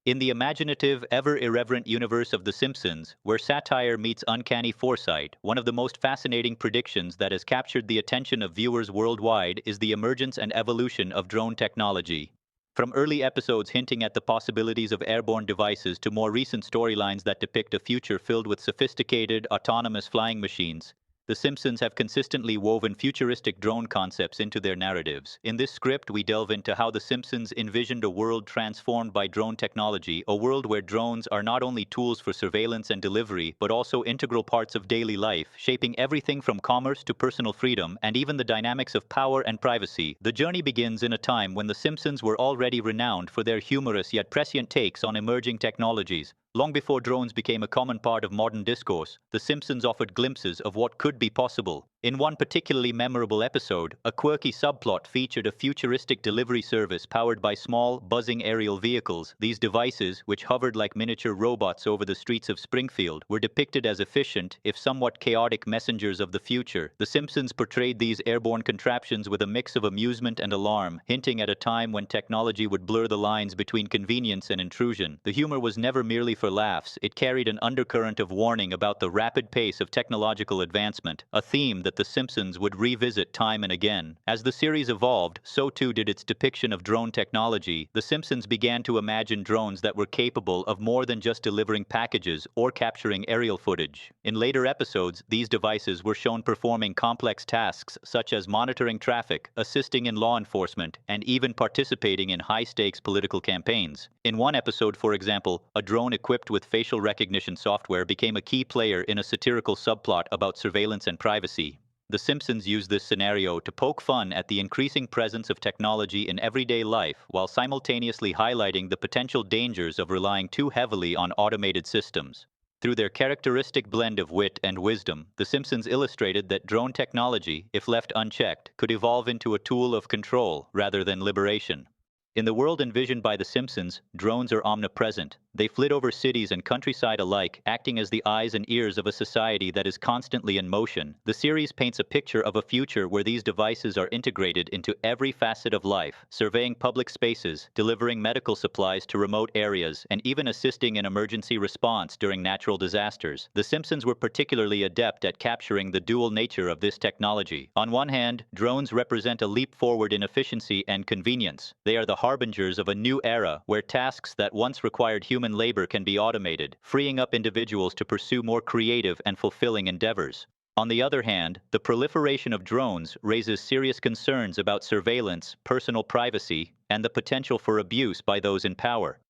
In the imaginative, ever-irreverent universe of The Simpsons, where satire meets uncanny foresight, one of the most fascinating predictions that has captured the attention of viewers worldwide is the emergence and evolution of drone technology. From early episodes hinting at the possibilities of airborne devices to more recent storylines that depict a future filled with sophisticated, autonomous flying machines, the Simpsons have consistently woven futuristic drone concepts into their narratives. In this script, we delve into how The Simpsons envisioned a world transformed by drone technology, a world where drones are not only tools for surveillance and delivery, but also integral parts of daily life, shaping everything from commerce to personal freedom and even the dynamics of power and privacy. The journey begins in a time when The Simpsons were already renowned for their humorous yet prescient takes on emerging technologies. Long before drones became a common part of modern discourse, The Simpsons offered glimpses of what could be possible. In one particularly memorable episode, a quirky subplot featured a futuristic delivery service powered by small, buzzing aerial vehicles. These devices, which hovered like miniature robots over the streets of Springfield, were depicted as efficient, if somewhat chaotic messengers of the future. The Simpsons portrayed these airborne contraptions with a mix of amusement and alarm, hinting at a time when technology would blur the lines between convenience and intrusion. The humor was never merely for laughs, it carried an undercurrent of warning about the rapid pace of technological advancement, a theme that The Simpsons would revisit time and again. As the series evolved, so too did its depiction of drone technology. The Simpsons began to imagine drones that were capable of more than just delivering packages or capturing aerial footage. In later episodes, these devices were shown performing complex tasks such as monitoring traffic, assisting in law enforcement, and even participating in high-stakes political campaigns. In one episode, for example, a drone equipped with facial recognition software became a key player in a satirical subplot about surveillance and privacy. The Simpsons used this scenario to poke fun at the increasing presence of technology in everyday life while simultaneously highlighting the potential dangers of relying too heavily on automated systems. Through their characteristic blend of wit and wisdom, The Simpsons illustrated that drone technology, if left unchecked, could evolve into a tool of control rather than liberation. In the world envisioned by The Simpsons, drones are omnipresent. They flit over cities and countryside alike, acting as the eyes and ears of a society that is constantly in motion. The series paints a picture of a future where these devices are integrated into every facet of life, surveying public spaces, delivering medical supplies to remote areas, and even assisting in emergency response during natural disasters. The Simpsons were particularly adept at capturing the dual nature of this technology. On one hand, drones represent a leap forward in efficiency and convenience. They are the harbingers of a new era where tasks that once required human labor can be automated, freeing up individuals to pursue more creative and fulfilling endeavors. On the other hand, the proliferation of drones raises serious concerns about surveillance, personal privacy, and the potential for abuse by those in power.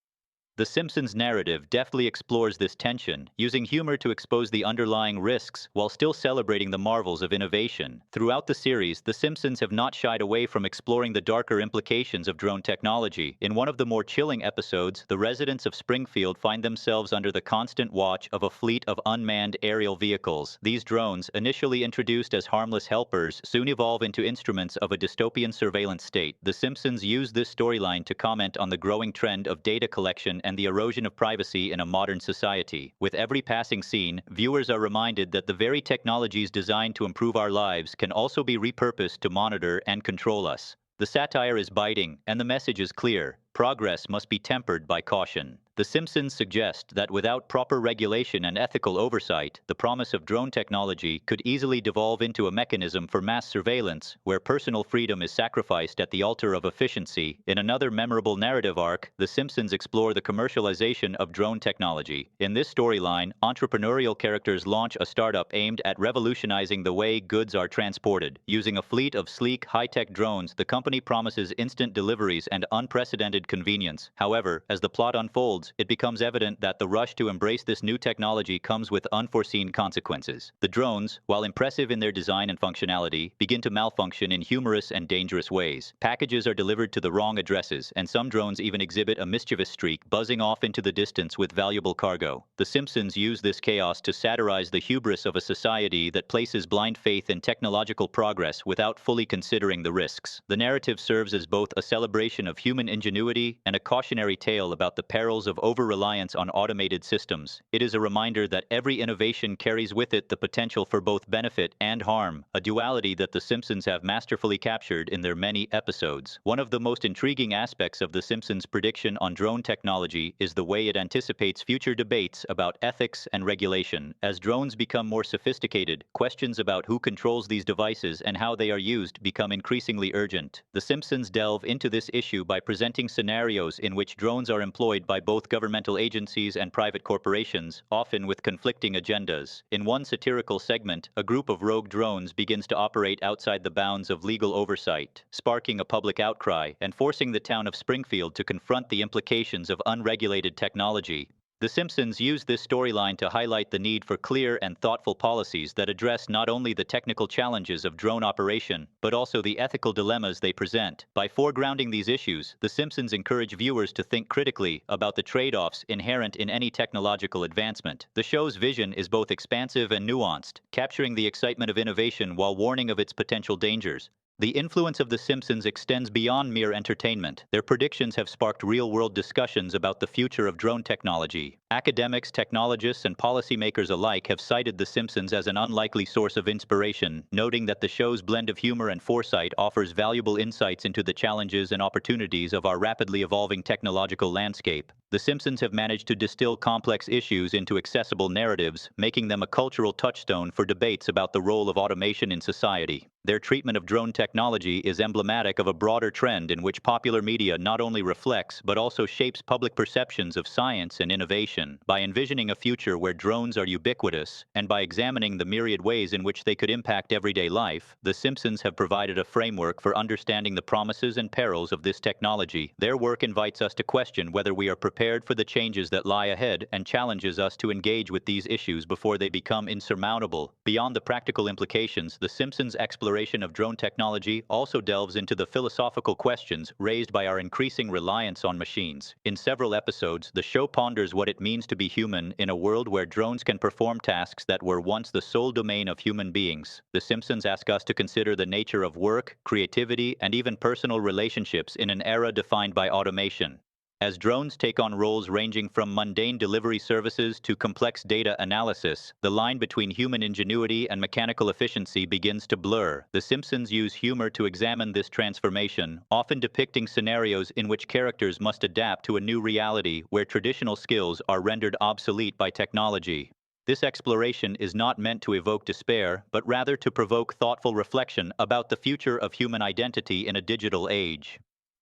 The Simpsons narrative deftly explores this tension, using humor to expose the underlying risks while still celebrating the marvels of innovation. Throughout the series, The Simpsons have not shied away from exploring the darker implications of drone technology. In one of the more chilling episodes, the residents of Springfield find themselves under the constant watch of a fleet of unmanned aerial vehicles. These drones, initially introduced as harmless helpers, soon evolve into instruments of a dystopian surveillance state. The Simpsons use this storyline to comment on the growing trend of data collection and the erosion of privacy in a modern society. With every passing scene, viewers are reminded that the very technologies designed to improve our lives can also be repurposed to monitor and control us. The satire is biting, and the message is clear. Progress must be tempered by caution. The Simpsons suggest that without proper regulation and ethical oversight, the promise of drone technology could easily devolve into a mechanism for mass surveillance, where personal freedom is sacrificed at the altar of efficiency. In another memorable narrative arc, The Simpsons explore the commercialization of drone technology. In this storyline, entrepreneurial characters launch a startup aimed at revolutionizing the way goods are transported. Using a fleet of sleek, high-tech drones, the company promises instant deliveries and unprecedented convenience. However, as the plot unfolds, it becomes evident that the rush to embrace this new technology comes with unforeseen consequences. The drones, while impressive in their design and functionality, begin to malfunction in humorous and dangerous ways. Packages are delivered to the wrong addresses, and some drones even exhibit a mischievous streak, buzzing off into the distance with valuable cargo. The Simpsons use this chaos to satirize the hubris of a society that places blind faith in technological progress without fully considering the risks. The narrative serves as both a celebration of human ingenuity and a cautionary tale about the perils of of over-reliance on automated systems. It is a reminder that every innovation carries with it the potential for both benefit and harm, a duality that The Simpsons have masterfully captured in their many episodes. One of the most intriguing aspects of The Simpsons' prediction on drone technology is the way it anticipates future debates about ethics and regulation. As drones become more sophisticated, questions about who controls these devices and how they are used become increasingly urgent. The Simpsons delve into this issue by presenting scenarios in which drones are employed by both governmental agencies and private corporations, often with conflicting agendas. In one satirical segment, a group of rogue drones begins to operate outside the bounds of legal oversight, sparking a public outcry and forcing the town of Springfield to confront the implications of unregulated technology. The Simpsons use this storyline to highlight the need for clear and thoughtful policies that address not only the technical challenges of drone operation, but also the ethical dilemmas they present. By foregrounding these issues, The Simpsons encourage viewers to think critically about the trade-offs inherent in any technological advancement. The show's vision is both expansive and nuanced, capturing the excitement of innovation while warning of its potential dangers. The influence of The Simpsons extends beyond mere entertainment. Their predictions have sparked real-world discussions about the future of drone technology. Academics, technologists, and policymakers alike have cited The Simpsons as an unlikely source of inspiration, noting that the show's blend of humor and foresight offers valuable insights into the challenges and opportunities of our rapidly evolving technological landscape. The Simpsons have managed to distill complex issues into accessible narratives, making them a cultural touchstone for debates about the role of automation in society. Their treatment of drone technology is emblematic of a broader trend in which popular media not only reflects but also shapes public perceptions of science and innovation. By envisioning a future where drones are ubiquitous, and by examining the myriad ways in which they could impact everyday life, The Simpsons have provided a framework for understanding the promises and perils of this technology. Their work invites us to question whether we are prepared for the changes that lie ahead and challenges us to engage with these issues before they become insurmountable. Beyond the practical implications, The Simpsons' exploration of drone technology also delves into the philosophical questions raised by our increasing reliance on machines. In several episodes, the show ponders what it means to be human in a world where drones can perform tasks that were once the sole domain of human beings. The Simpsons ask us to consider the nature of work, creativity, and even personal relationships in an era defined by automation. As drones take on roles ranging from mundane delivery services to complex data analysis, the line between human ingenuity and mechanical efficiency begins to blur. The Simpsons use humor to examine this transformation, often depicting scenarios in which characters must adapt to a new reality where traditional skills are rendered obsolete by technology. This exploration is not meant to evoke despair, but rather to provoke thoughtful reflection about the future of human identity in a digital age.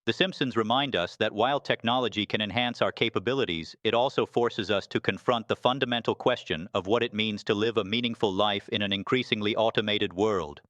The Simpsons remind us that while technology can enhance our capabilities, it also forces us to confront the fundamental question of what it means to live a meaningful life in an increasingly automated world.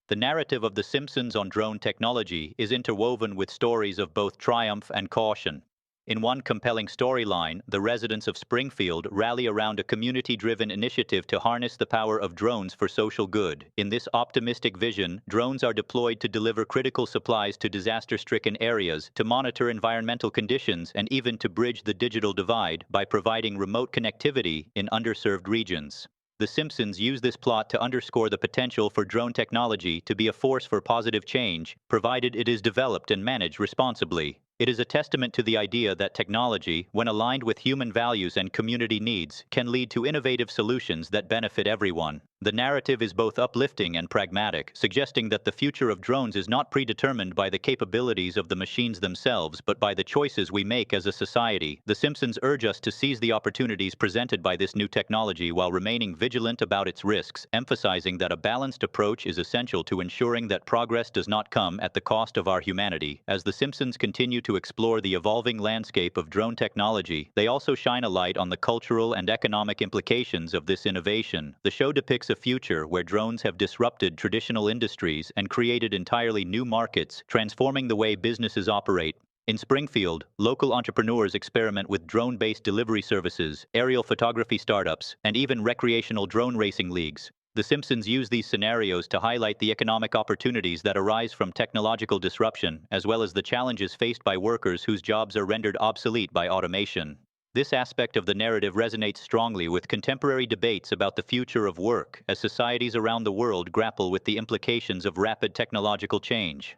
The narrative of The Simpsons on drone technology is interwoven with stories of both triumph and caution. In one compelling storyline, the residents of Springfield rally around a community-driven initiative to harness the power of drones for social good. In this optimistic vision, drones are deployed to deliver critical supplies to disaster-stricken areas, to monitor environmental conditions, and even to bridge the digital divide by providing remote connectivity in underserved regions. The Simpsons use this plot to underscore the potential for drone technology to be a force for positive change, provided it is developed and managed responsibly. It is a testament to the idea that technology, when aligned with human values and community needs, can lead to innovative solutions that benefit everyone. The narrative is both uplifting and pragmatic, suggesting that the future of drones is not predetermined by the capabilities of the machines themselves, but by the choices we make as a society. The Simpsons urge us to seize the opportunities presented by this new technology while remaining vigilant about its risks, emphasizing that a balanced approach is essential to ensuring that progress does not come at the cost of our humanity. As The Simpsons continue to explore the evolving landscape of drone technology, they also shine a light on the cultural and economic implications of this innovation. The show depicts a future where drones have disrupted traditional industries and created entirely new markets, transforming the way businesses operate. In Springfield, local entrepreneurs experiment with drone-based delivery services, aerial photography startups, and even recreational drone racing leagues. The Simpsons use these scenarios to highlight the economic opportunities that arise from technological disruption, as well as the challenges faced by workers whose jobs are rendered obsolete by automation. This aspect of the narrative resonates strongly with contemporary debates about the future of work, as societies around the world grapple with the implications of rapid technological change.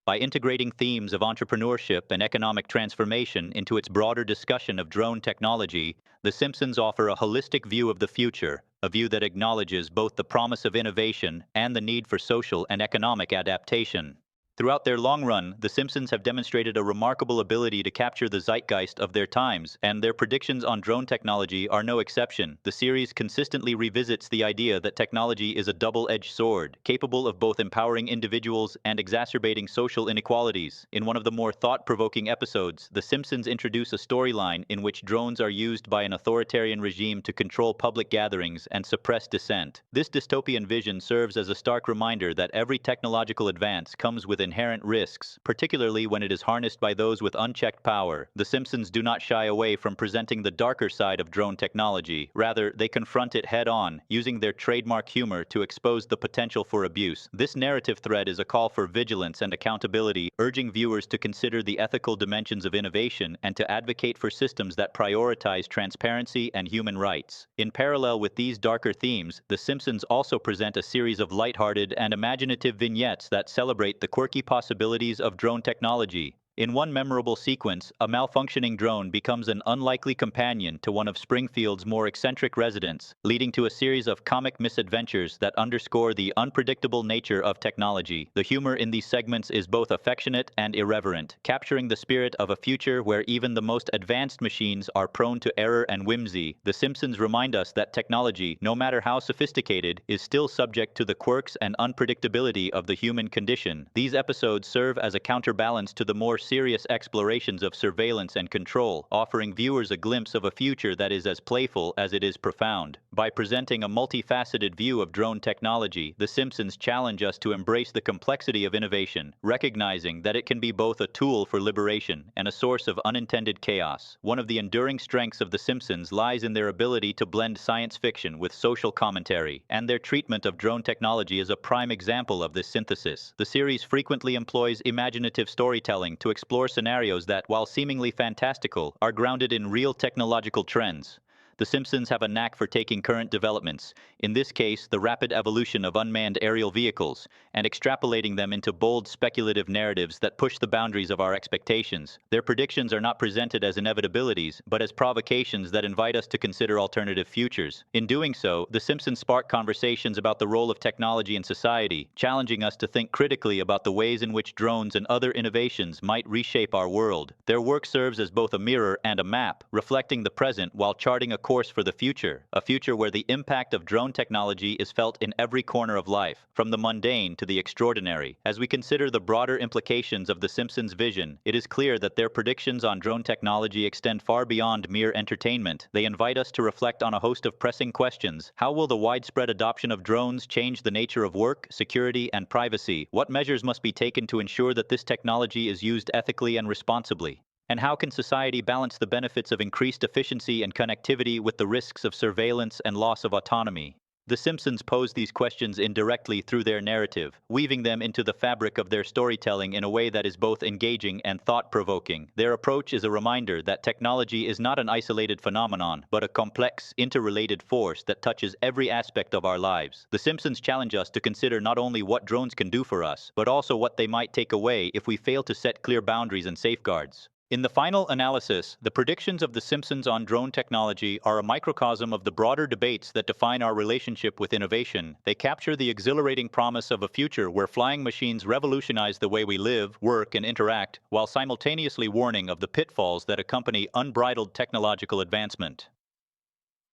By integrating themes of entrepreneurship and economic transformation into its broader discussion of drone technology, The Simpsons offer a holistic view of the future, a view that acknowledges both the promise of innovation and the need for social and economic adaptation. Throughout their long run, The Simpsons have demonstrated a remarkable ability to capture the zeitgeist of their times, and their predictions on drone technology are no exception. The series consistently revisits the idea that technology is a double-edged sword, capable of both empowering individuals and exacerbating social inequalities. In one of the more thought-provoking episodes, The Simpsons introduce a storyline in which drones are used by an authoritarian regime to control public gatherings and suppress dissent. This dystopian vision serves as a stark reminder that every technological advance comes with inherent risks, particularly when it is harnessed by those with unchecked power. The Simpsons do not shy away from presenting the darker side of drone technology. Rather, they confront it head-on, using their trademark humor to expose the potential for abuse. This narrative thread is a call for vigilance and accountability, urging viewers to consider the ethical dimensions of innovation and to advocate for systems that prioritize transparency and human rights. In parallel with these darker themes, The Simpsons also present a series of lighthearted and imaginative vignettes that celebrate the quirky possibilities of drone technology. In one memorable sequence, a malfunctioning drone becomes an unlikely companion to one of Springfield's more eccentric residents, leading to a series of comic misadventures that underscore the unpredictable nature of technology. The humor in these segments is both affectionate and irreverent, capturing the spirit of a future where even the most advanced machines are prone to error and whimsy. The Simpsons remind us that technology, no matter how sophisticated, is still subject to the quirks and unpredictability of the human condition. These episodes serve as a counterbalance to the more serious explorations of surveillance and control, offering viewers a glimpse of a future that is as playful as it is profound. By presenting a multifaceted view of drone technology, The Simpsons challenge us to embrace the complexity of innovation, recognizing that it can be both a tool for liberation and a source of unintended chaos. One of the enduring strengths of The Simpsons lies in their ability to blend science fiction with social commentary, and their treatment of drone technology is a prime example of this synthesis. The series frequently employs imaginative storytelling to explore scenarios that, while seemingly fantastical, are grounded in real technological trends. The Simpsons have a knack for taking current developments, in this case the rapid evolution of unmanned aerial vehicles, and extrapolating them into bold speculative narratives that push the boundaries of our expectations. Their predictions are not presented as inevitabilities, but as provocations that invite us to consider alternative futures. In doing so, The Simpsons spark conversations about the role of technology in society, challenging us to think critically about the ways in which drones and other innovations might reshape our world. Their work serves as both a mirror and a map, reflecting the present while charting a course for the future, a future where the impact of drone technology is felt in every corner of life, from the mundane to the extraordinary. As we consider the broader implications of The Simpsons' vision, it is clear that their predictions on drone technology extend far beyond mere entertainment. They invite us to reflect on a host of pressing questions. How will the widespread adoption of drones change the nature of work, security, and privacy? What measures must be taken to ensure that this technology is used ethically and responsibly? And how can society balance the benefits of increased efficiency and connectivity with the risks of surveillance and loss of autonomy? The Simpsons pose these questions indirectly through their narrative, weaving them into the fabric of their storytelling in a way that is both engaging and thought-provoking. Their approach is a reminder that technology is not an isolated phenomenon, but a complex, interrelated force that touches every aspect of our lives. The Simpsons challenge us to consider not only what drones can do for us, but also what they might take away if we fail to set clear boundaries and safeguards. In the final analysis, the predictions of The Simpsons on drone technology are a microcosm of the broader debates that define our relationship with innovation. They capture the exhilarating promise of a future where flying machines revolutionize the way we live, work, and interact, while simultaneously warning of the pitfalls that accompany unbridled technological advancement.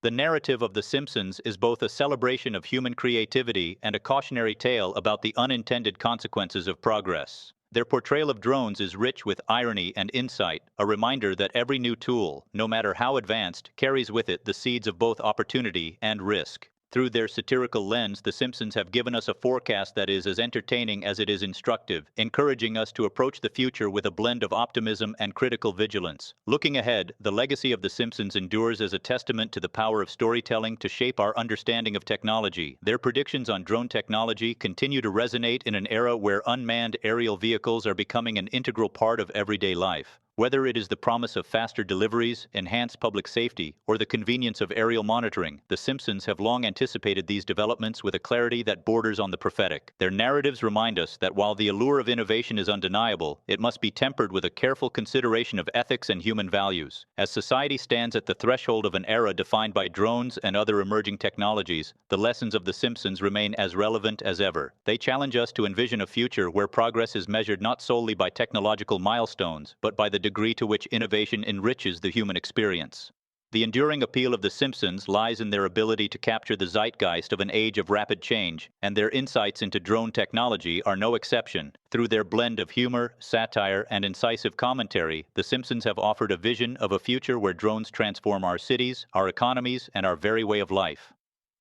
The narrative of The Simpsons is both a celebration of human creativity and a cautionary tale about the unintended consequences of progress. Their portrayal of drones is rich with irony and insight, a reminder that every new tool, no matter how advanced, carries with it the seeds of both opportunity and risk. Through their satirical lens, The Simpsons have given us a forecast that is as entertaining as it is instructive, encouraging us to approach the future with a blend of optimism and critical vigilance. Looking ahead, the legacy of The Simpsons endures as a testament to the power of storytelling to shape our understanding of technology. Their predictions on drone technology continue to resonate in an era where unmanned aerial vehicles are becoming an integral part of everyday life. Whether it is the promise of faster deliveries, enhanced public safety, or the convenience of aerial monitoring, The Simpsons have long anticipated these developments with a clarity that borders on the prophetic. Their narratives remind us that while the allure of innovation is undeniable, it must be tempered with a careful consideration of ethics and human values. As society stands at the threshold of an era defined by drones and other emerging technologies, the lessons of The Simpsons remain as relevant as ever. They challenge us to envision a future where progress is measured not solely by technological milestones, but by the degree to which innovation enriches the human experience. The enduring appeal of The Simpsons lies in their ability to capture the zeitgeist of an age of rapid change, and their insights into drone technology are no exception. Through their blend of humor, satire, and incisive commentary, The Simpsons have offered a vision of a future where drones transform our cities, our economies, and our very way of life.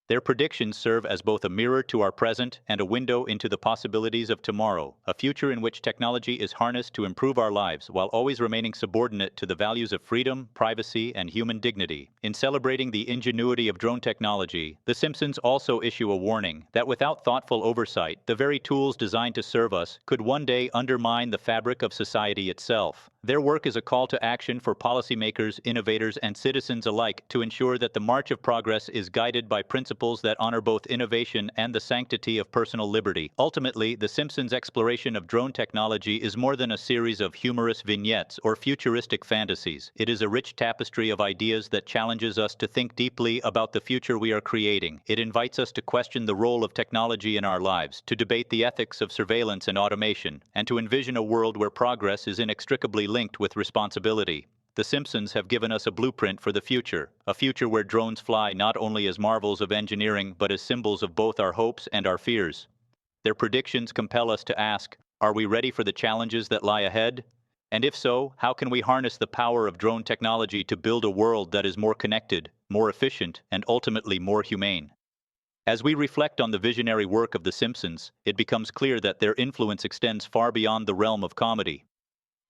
Their predictions serve as both a mirror to our present and a window into the possibilities of tomorrow, a future in which technology is harnessed to improve our lives while always remaining subordinate to the values of freedom, privacy, and human dignity. In celebrating the ingenuity of drone technology, The Simpsons also issue a warning that without thoughtful oversight, the very tools designed to serve us could one day undermine the fabric of society itself. Their work is a call to action for policymakers, innovators, and citizens alike to ensure that the march of progress is guided by principles that honor both innovation and the sanctity of personal liberty. Ultimately, The Simpsons' exploration of drone technology is more than a series of humorous vignettes or futuristic fantasies. It is a rich tapestry of ideas that challenges us to think deeply about the future we are creating. It invites us to question the role of technology in our lives, to debate the ethics of surveillance and automation, and to envision a world where progress is inextricably linked with responsibility. The Simpsons have given us a blueprint for the future, a future where drones fly not only as marvels of engineering but as symbols of both our hopes and our fears. Their predictions compel us to ask, are we ready for the challenges that lie ahead? And if so, how can we harness the power of drone technology to build a world that is more connected, more efficient, and ultimately more humane? As we reflect on the visionary work of The Simpsons, it becomes clear that their influence extends far beyond the realm of comedy.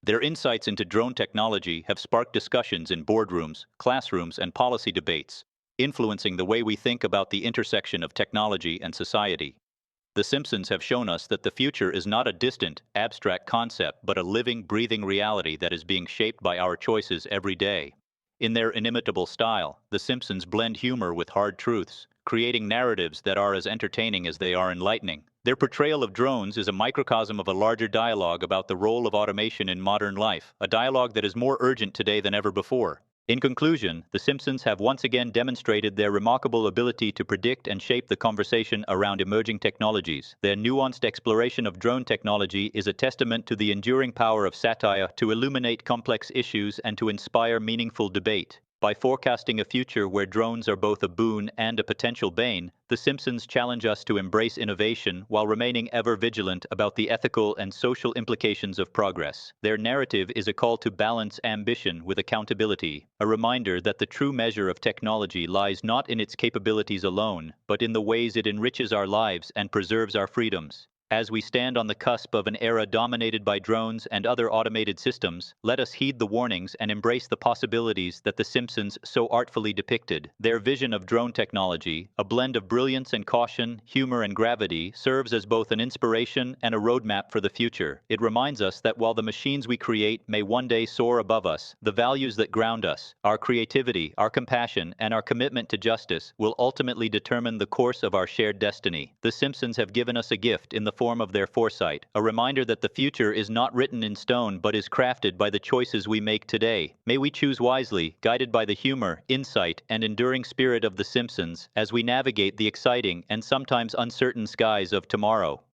Their insights into drone technology have sparked discussions in boardrooms, classrooms, and policy debates, influencing the way we think about the intersection of technology and society. The Simpsons have shown us that the future is not a distant, abstract concept, but a living, breathing reality that is being shaped by our choices every day. In their inimitable style, The Simpsons blend humor with hard truths, creating narratives that are as entertaining as they are enlightening. Their portrayal of drones is a microcosm of a larger dialogue about the role of automation in modern life, a dialogue that is more urgent today than ever before. In conclusion, The Simpsons have once again demonstrated their remarkable ability to predict and shape the conversation around emerging technologies. Their nuanced exploration of drone technology is a testament to the enduring power of satire to illuminate complex issues and to inspire meaningful debate. By forecasting a future where drones are both a boon and a potential bane, The Simpsons challenge us to embrace innovation while remaining ever vigilant about the ethical and social implications of progress. Their narrative is a call to balance ambition with accountability, a reminder that the true measure of technology lies not in its capabilities alone, but in the ways it enriches our lives and preserves our freedoms. As we stand on the cusp of an era dominated by drones and other automated systems, let us heed the warnings and embrace the possibilities that The Simpsons so artfully depicted. Their vision of drone technology, a blend of brilliance and caution, humor and gravity, serves as both an inspiration and a roadmap for the future. It reminds us that while the machines we create may one day soar above us, the values that ground us, our creativity, our compassion, and our commitment to justice will ultimately determine the course of our shared destiny. The Simpsons have given us a gift in the form of their foresight, a reminder that the future is not written in stone but is crafted by the choices we make today. May we choose wisely, guided by the humor, insight, and enduring spirit of The Simpsons as we navigate the exciting and sometimes uncertain skies of tomorrow.